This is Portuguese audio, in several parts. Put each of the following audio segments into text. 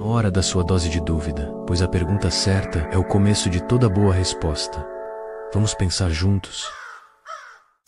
Hora da sua dose de dúvida, pois a pergunta certa é o começo de toda boa resposta. Vamos pensar juntos?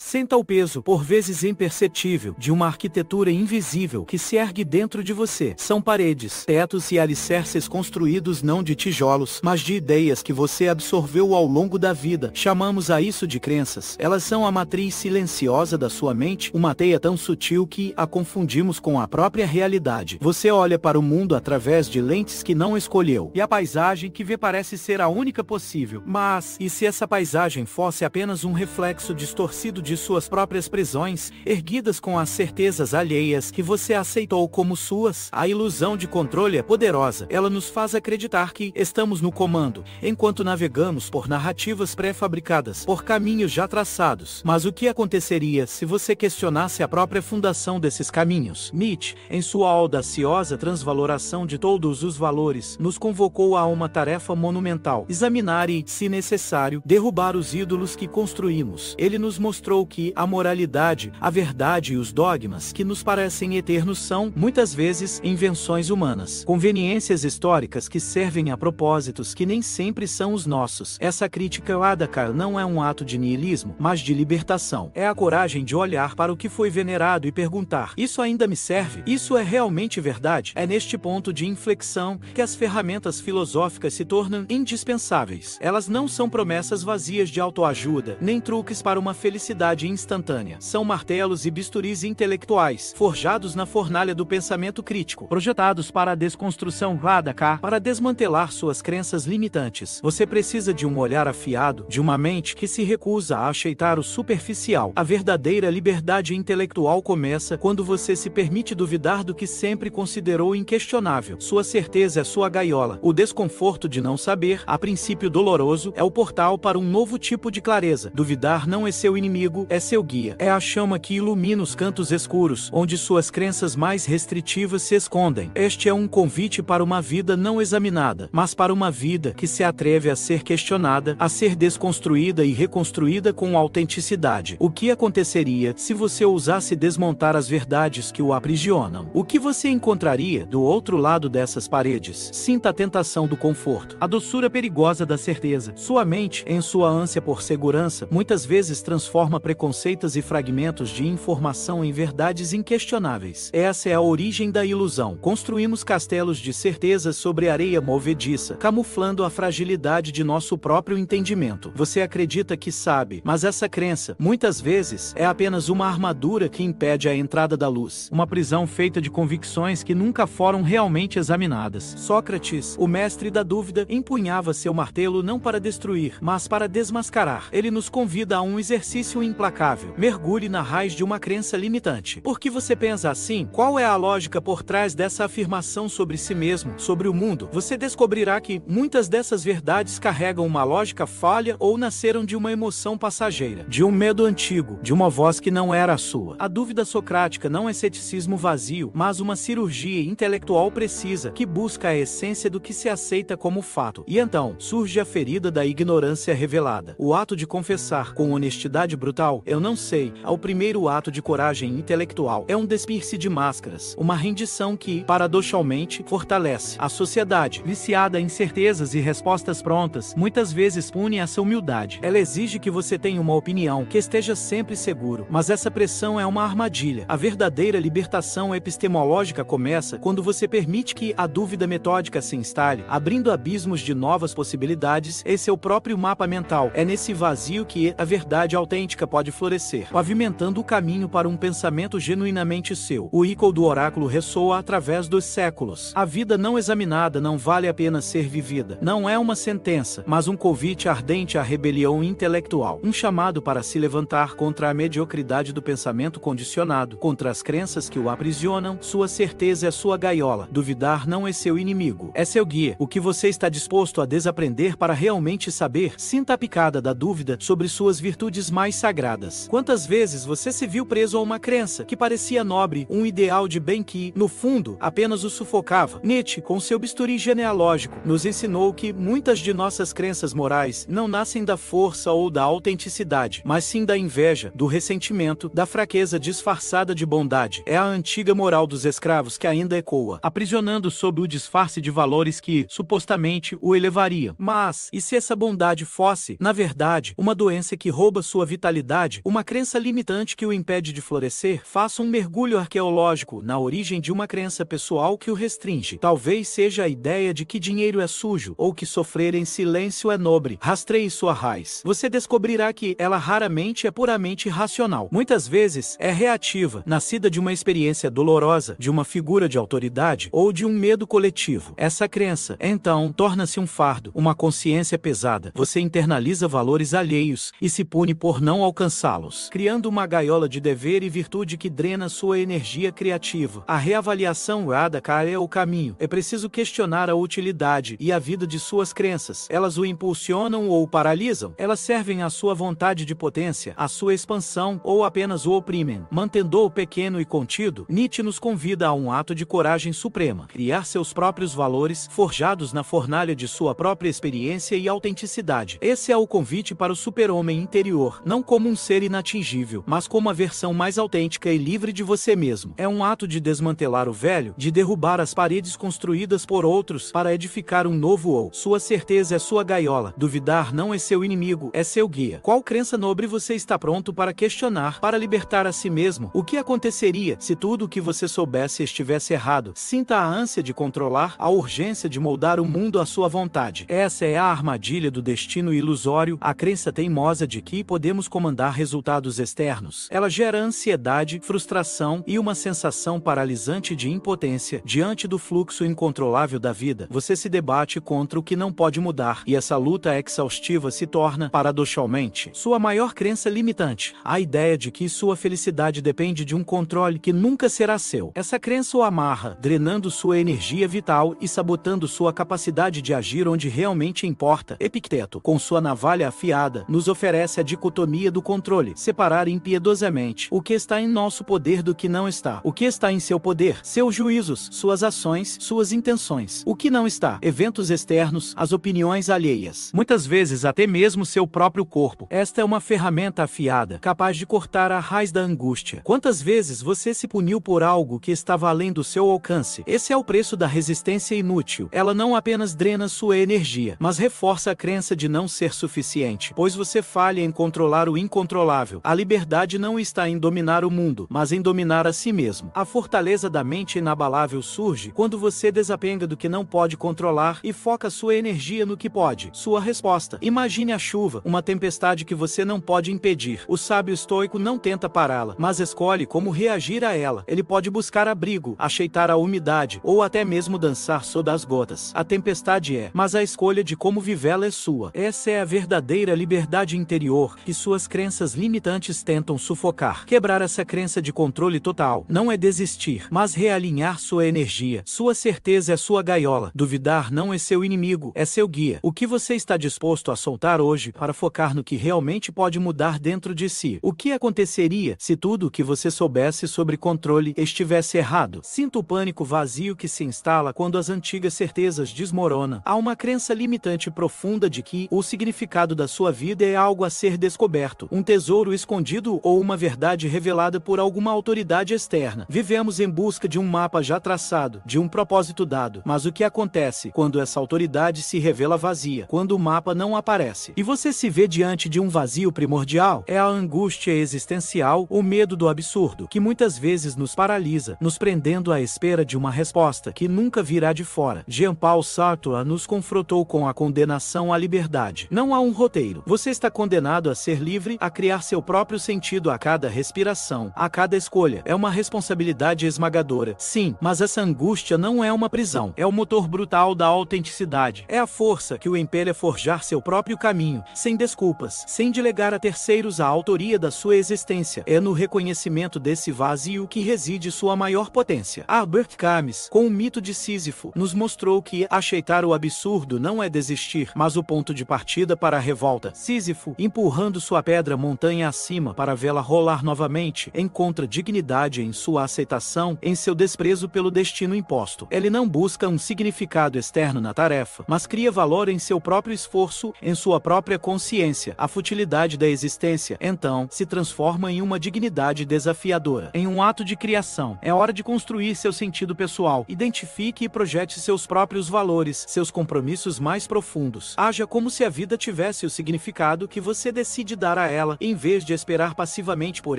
Senta o peso, por vezes imperceptível, de uma arquitetura invisível que se ergue dentro de você. São paredes, tetos e alicerces construídos não de tijolos, mas de ideias que você absorveu ao longo da vida. Chamamos a isso de crenças. Elas são a matriz silenciosa da sua mente, uma teia tão sutil que a confundimos com a própria realidade. Você olha para o mundo através de lentes que não escolheu, e a paisagem que vê parece ser a única possível. Mas, e se essa paisagem fosse apenas um reflexo distorcido de suas próprias prisões, erguidas com as certezas alheias que você aceitou como suas? A ilusão de controle é poderosa. Ela nos faz acreditar que estamos no comando, enquanto navegamos por narrativas pré-fabricadas, por caminhos já traçados. Mas o que aconteceria se você questionasse a própria fundação desses caminhos? Nietzsche, em sua audaciosa transvaloração de todos os valores, nos convocou a uma tarefa monumental: examinar e, se necessário, derrubar os ídolos que construímos. Ele nos mostrou que a moralidade, a verdade e os dogmas que nos parecem eternos são, muitas vezes, invenções humanas, conveniências históricas que servem a propósitos que nem sempre são os nossos. Essa crítica ao Adakar não é um ato de niilismo, mas de libertação. É a coragem de olhar para o que foi venerado e perguntar: isso ainda me serve? Isso é realmente verdade? É neste ponto de inflexão que as ferramentas filosóficas se tornam indispensáveis. Elas não são promessas vazias de autoajuda, nem truques para uma felicidade instantânea. São martelos e bisturis intelectuais, forjados na fornalha do pensamento crítico, projetados para a desconstrução Adakar, para desmantelar suas crenças limitantes. Você precisa de um olhar afiado, de uma mente que se recusa a aceitar o superficial. A verdadeira liberdade intelectual começa quando você se permite duvidar do que sempre considerou inquestionável. Sua certeza é sua gaiola. O desconforto de não saber, a princípio doloroso, é o portal para um novo tipo de clareza. Duvidar não é seu inimigo, é seu guia. É a chama que ilumina os cantos escuros, onde suas crenças mais restritivas se escondem. Este é um convite para uma vida não examinada, mas para uma vida que se atreve a ser questionada, a ser desconstruída e reconstruída com autenticidade. O que aconteceria se você ousasse desmontar as verdades que o aprisionam? O que você encontraria do outro lado dessas paredes? Sinta a tentação do conforto, a doçura perigosa da certeza. Sua mente, em sua ânsia por segurança, muitas vezes transforma preconceitos e fragmentos de informação em verdades inquestionáveis. Essa é a origem da ilusão. Construímos castelos de certezas sobre areia movediça, camuflando a fragilidade de nosso próprio entendimento. Você acredita que sabe, mas essa crença, muitas vezes, é apenas uma armadura que impede a entrada da luz. Uma prisão feita de convicções que nunca foram realmente examinadas. Sócrates, o mestre da dúvida, empunhava seu martelo não para destruir, mas para desmascarar. Ele nos convida a um exercício implacável. Mergulhe na raiz de uma crença limitante. Por que você pensa assim? Qual é a lógica por trás dessa afirmação sobre si mesmo, sobre o mundo? Você descobrirá que muitas dessas verdades carregam uma lógica falha ou nasceram de uma emoção passageira, de um medo antigo, de uma voz que não era a sua. A dúvida socrática não é ceticismo vazio, mas uma cirurgia intelectual precisa, que busca a essência do que se aceita como fato. E então, surge a ferida da ignorância revelada. O ato de confessar com honestidade brutal: eu não sei, ao primeiro ato de coragem intelectual. É um despir-se de máscaras, uma rendição que, paradoxalmente, fortalece. A sociedade, viciada em certezas e respostas prontas, muitas vezes pune essa humildade. Ela exige que você tenha uma opinião, que esteja sempre seguro. Mas essa pressão é uma armadilha. A verdadeira libertação epistemológica começa quando você permite que a dúvida metódica se instale, abrindo abismos de novas possibilidades. Esse é o próprio mapa mental. É nesse vazio que a verdade autêntica pode florescer, pavimentando o caminho para um pensamento genuinamente seu. O eco do oráculo ressoa através dos séculos. A vida não examinada não vale a pena ser vivida. Não é uma sentença, mas um convite ardente à rebelião intelectual. Um chamado para se levantar contra a mediocridade do pensamento condicionado, contra as crenças que o aprisionam. Sua certeza é sua gaiola. Duvidar não é seu inimigo, é seu guia. O que você está disposto a desaprender para realmente saber? Sinta a picada da dúvida sobre suas virtudes mais sagradas. sagradas. Quantas vezes você se viu preso a uma crença que parecia nobre, um ideal de bem que, no fundo, apenas o sufocava? Nietzsche, com seu bisturi genealógico, nos ensinou que muitas de nossas crenças morais não nascem da força ou da autenticidade, mas sim da inveja, do ressentimento, da fraqueza disfarçada de bondade. É a antiga moral dos escravos que ainda ecoa, aprisionando sob o disfarce de valores que, supostamente, o elevariam. Mas, e se essa bondade fosse, na verdade, uma doença que rouba sua vitalidade, uma crença limitante que o impede de florescer? Faça um mergulho arqueológico na origem de uma crença pessoal que o restringe. Talvez seja a ideia de que dinheiro é sujo, ou que sofrer em silêncio é nobre. Rastreie sua raiz. Você descobrirá que ela raramente é puramente racional. Muitas vezes é reativa, nascida de uma experiência dolorosa, de uma figura de autoridade ou de um medo coletivo. Essa crença, então, torna-se um fardo, uma consciência pesada. Você internaliza valores alheios e se pune por não alcançá-los, criando uma gaiola de dever e virtude que drena sua energia criativa. A reavaliação radical é o caminho. É preciso questionar a utilidade e a vida de suas crenças. Elas o impulsionam ou o paralisam? Elas servem à sua vontade de potência, à sua expansão ou apenas o oprimem? Mantendo-o pequeno e contido, Nietzsche nos convida a um ato de coragem suprema. Criar seus próprios valores, forjados na fornalha de sua própria experiência e autenticidade. Esse é o convite para o super-homem interior, não como um ser inatingível, mas como a versão mais autêntica e livre de você mesmo. É um ato de desmantelar o velho, de derrubar as paredes construídas por outros para edificar um novo ou. Sua certeza é sua gaiola. Duvidar não é seu inimigo, é seu guia. Qual crença nobre você está pronto para questionar, para libertar a si mesmo? O que aconteceria se tudo o que você soubesse estivesse errado? Sinta a ânsia de controlar, a urgência de moldar o mundo à sua vontade. Essa é a armadilha do destino ilusório, a crença teimosa de que podemos comandar resultados externos. Ela gera ansiedade, frustração e uma sensação paralisante de impotência diante do fluxo incontrolável da vida. Você se debate contra o que não pode mudar, e essa luta exaustiva se torna, paradoxalmente, sua maior crença limitante. A ideia de que sua felicidade depende de um controle que nunca será seu. Essa crença o amarra, drenando sua energia vital e sabotando sua capacidade de agir onde realmente importa. Epicteto, com sua navalha afiada, nos oferece a dicotomia do controle, separar impiedosamente o que está em nosso poder do que não está. O que está em seu poder? Seus juízos, suas ações, suas intenções. O que não está? Eventos externos, as opiniões alheias. Muitas vezes até mesmo seu próprio corpo. Esta é uma ferramenta afiada, capaz de cortar a raiz da angústia. Quantas vezes você se puniu por algo que estava além do seu alcance? Esse é o preço da resistência inútil. Ela não apenas drena sua energia, mas reforça a crença de não ser suficiente, pois você falha em controlar o incontrolável. A liberdade não está em dominar o mundo, mas em dominar a si mesmo. A fortaleza da mente inabalável surge quando você desapenga do que não pode controlar e foca sua energia no que pode. Sua resposta. Imagine a chuva, uma tempestade que você não pode impedir. O sábio estoico não tenta pará-la, mas escolhe como reagir a ela. Ele pode buscar abrigo, acheitar a umidade, ou até mesmo dançar sob as gotas. A tempestade é, mas a escolha de como vivê-la é sua. Essa é a verdadeira liberdade interior que suas crenças limitantes tentam sufocar. Quebrar essa crença de controle total não é desistir, mas realinhar sua energia. Sua certeza é sua gaiola. Duvidar não é seu inimigo, é seu guia. O que você está disposto a soltar hoje para focar no que realmente pode mudar dentro de si? O que aconteceria se tudo o que você soubesse sobre controle estivesse errado? Sinta o pânico vazio que se instala quando as antigas certezas desmoronam. Há uma crença limitante profunda de que o significado da sua vida é algo a ser descoberto, um tesouro escondido ou uma verdade revelada por alguma autoridade externa. Vivemos em busca de um mapa já traçado, de um propósito dado. Mas o que acontece quando essa autoridade se revela vazia? Quando o mapa não aparece e você se vê diante de um vazio primordial? É a angústia existencial, o medo do absurdo, que muitas vezes nos paralisa, nos prendendo à espera de uma resposta que nunca virá de fora. Jean-Paul Sartre nos confrontou com a condenação à liberdade. Não há um roteiro. Você está condenado a ser livre, a criar seu próprio sentido a cada respiração, a cada escolha. É uma responsabilidade esmagadora. Sim, mas essa angústia não é uma prisão. É o motor brutal da autenticidade. É a força que o impele a forjar seu próprio caminho, sem desculpas, sem delegar a terceiros a autoria da sua existência. É no reconhecimento desse vazio que reside sua maior potência. Albert Camus, com o mito de Sísifo, nos mostrou que acheitar o absurdo não é desistir, mas o ponto de partida para a revolta. Sísifo, empurrando sua pedra pedra montanha acima para vê-la rolar novamente, encontra dignidade em sua aceitação, em seu desprezo pelo destino imposto. Ele não busca um significado externo na tarefa, mas cria valor em seu próprio esforço, em sua própria consciência. A futilidade da existência, então, se transforma em uma dignidade desafiadora, em um ato de criação. É hora de construir seu sentido pessoal. Identifique e projete seus próprios valores, seus compromissos mais profundos. Haja como se a vida tivesse o significado que você decide dar a ela, em vez de esperar passivamente por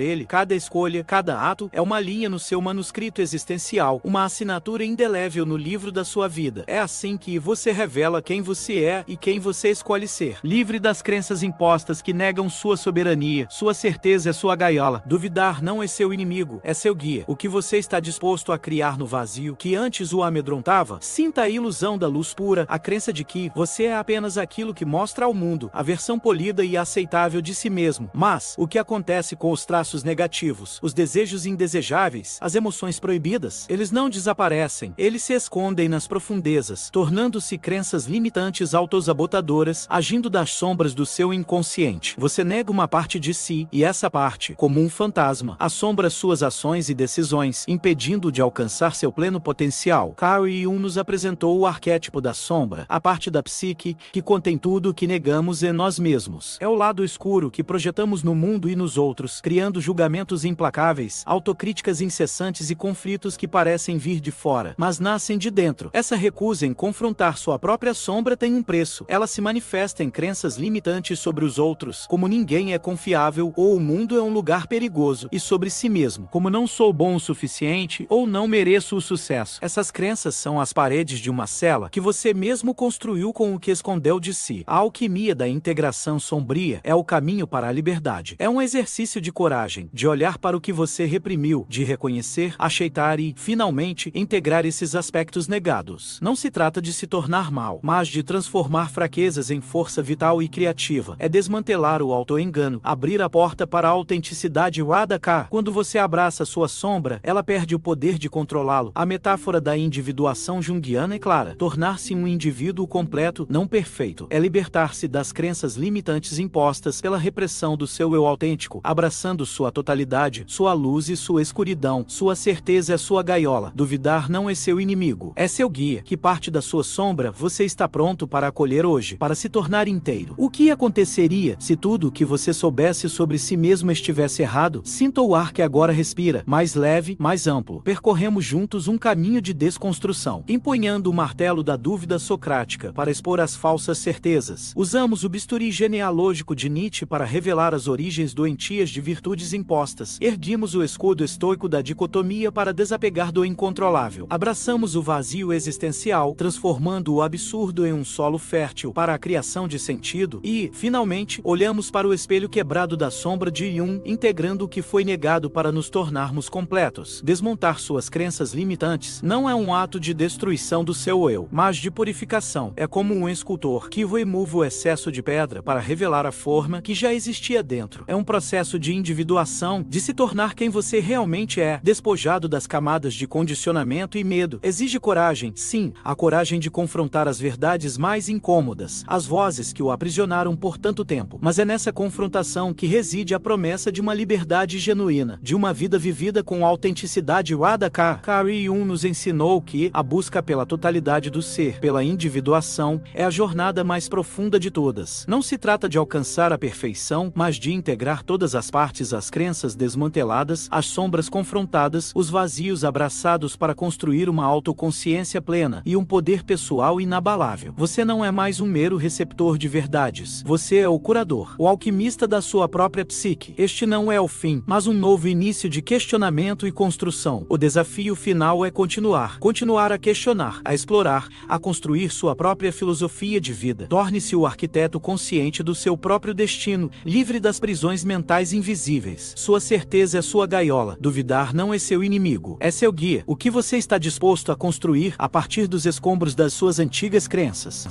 ele. Cada escolha, cada ato, é uma linha no seu manuscrito existencial, uma assinatura indelével no livro da sua vida. É assim que você revela quem você é e quem você escolhe ser. Livre das crenças impostas que negam sua soberania, sua certeza é sua gaiola. Duvidar não é seu inimigo, é seu guia. O que você está disposto a criar no vazio que antes o amedrontava? Sinta a ilusão da luz pura, a crença de que você é apenas aquilo que mostra ao mundo, a versão polida e aceitável de si mesmo. Mas o que acontece com os traços negativos, os desejos indesejáveis, as emoções proibidas? Eles não desaparecem, eles se escondem nas profundezas, tornando-se crenças limitantes autossabotadoras, agindo das sombras do seu inconsciente. Você nega uma parte de si, e essa parte, como um fantasma, assombra suas ações e decisões, impedindo-o de alcançar seu pleno potencial. Carl Jung nos apresentou o arquétipo da sombra, a parte da psique que contém tudo o que negamos em nós mesmos. É o lado escuro que projetamos no mundo e nos outros, criando julgamentos implacáveis, autocríticas incessantes e conflitos que parecem vir de fora, mas nascem de dentro. Essa recusa em confrontar sua própria sombra tem um preço. Ela se manifesta em crenças limitantes sobre os outros, como ninguém é confiável ou o mundo é um lugar perigoso, e sobre si mesmo, como não sou bom o suficiente ou não mereço o sucesso. Essas crenças são as paredes de uma cela que você mesmo construiu com o que escondeu de si. A alquimia da integração sombria é o caminho para a liberdade. É um exercício de coragem, de olhar para o que você reprimiu, de reconhecer, aceitar e, finalmente, integrar esses aspectos negados. Não se trata de se tornar mal, mas de transformar fraquezas em força vital e criativa. É desmantelar o auto-engano, abrir a porta para a autenticidade Wadaka. Quando você abraça sua sombra, ela perde o poder de controlá-lo. A metáfora da individuação junguiana é clara. Tornar-se um indivíduo completo, não perfeito, é libertar-se das crenças limitantes impostas pela repressão do seu eu autêntico, abraçando sua totalidade, sua luz e sua escuridão. Sua certeza é sua gaiola. Duvidar não é seu inimigo, é seu guia. Que parte da sua sombra você está pronto para acolher hoje, para se tornar inteiro? O que aconteceria se tudo o que você soubesse sobre si mesmo estivesse errado? Sinta o ar que agora respira, mais leve, mais amplo. Percorremos juntos um caminho de desconstrução, empunhando o martelo da dúvida socrática para expor as falsas certezas. Usamos o bisturi genealógico de Nietzsche para revelar as origens doentias de virtudes impostas. Erguimos o escudo estoico da dicotomia para desapegar do incontrolável. Abraçamos o vazio existencial, transformando o absurdo em um solo fértil para a criação de sentido. E, finalmente, olhamos para o espelho quebrado da sombra de Jung, integrando o que foi negado para nos tornarmos completos. Desmontar suas crenças limitantes não é um ato de destruição do seu eu, mas de purificação. É como um escultor que remove o excesso de pedra para revelar a forma que já existia dentro. É um processo de individuação, de se tornar quem você realmente é, despojado das camadas de condicionamento e medo. Exige coragem, sim, a coragem de confrontar as verdades mais incômodas, as vozes que o aprisionaram por tanto tempo. Mas é nessa confrontação que reside a promessa de uma liberdade genuína, de uma vida vivida com autenticidade Wadaka. Carl Jung nos ensinou que a busca pela totalidade do ser, pela individuação, é a jornada mais profunda de todas. Não se trata de alcançar a perfeição, mas de integrar todas as partes, as crenças desmanteladas, as sombras confrontadas, os vazios abraçados para construir uma autoconsciência plena e um poder pessoal inabalável. Você não é mais um mero receptor de verdades. Você é o curador, o alquimista da sua própria psique. Este não é o fim, mas um novo início de questionamento e construção. O desafio final é continuar a questionar, a explorar, a construir sua própria filosofia de vida. Torne-se o arquiteto consciente do seu próprio destino, livre das prisões mentais invisíveis. Sua certeza é sua gaiola. Duvidar não é seu inimigo, é seu guia. O que você está disposto a construir a partir dos escombros das suas antigas crenças?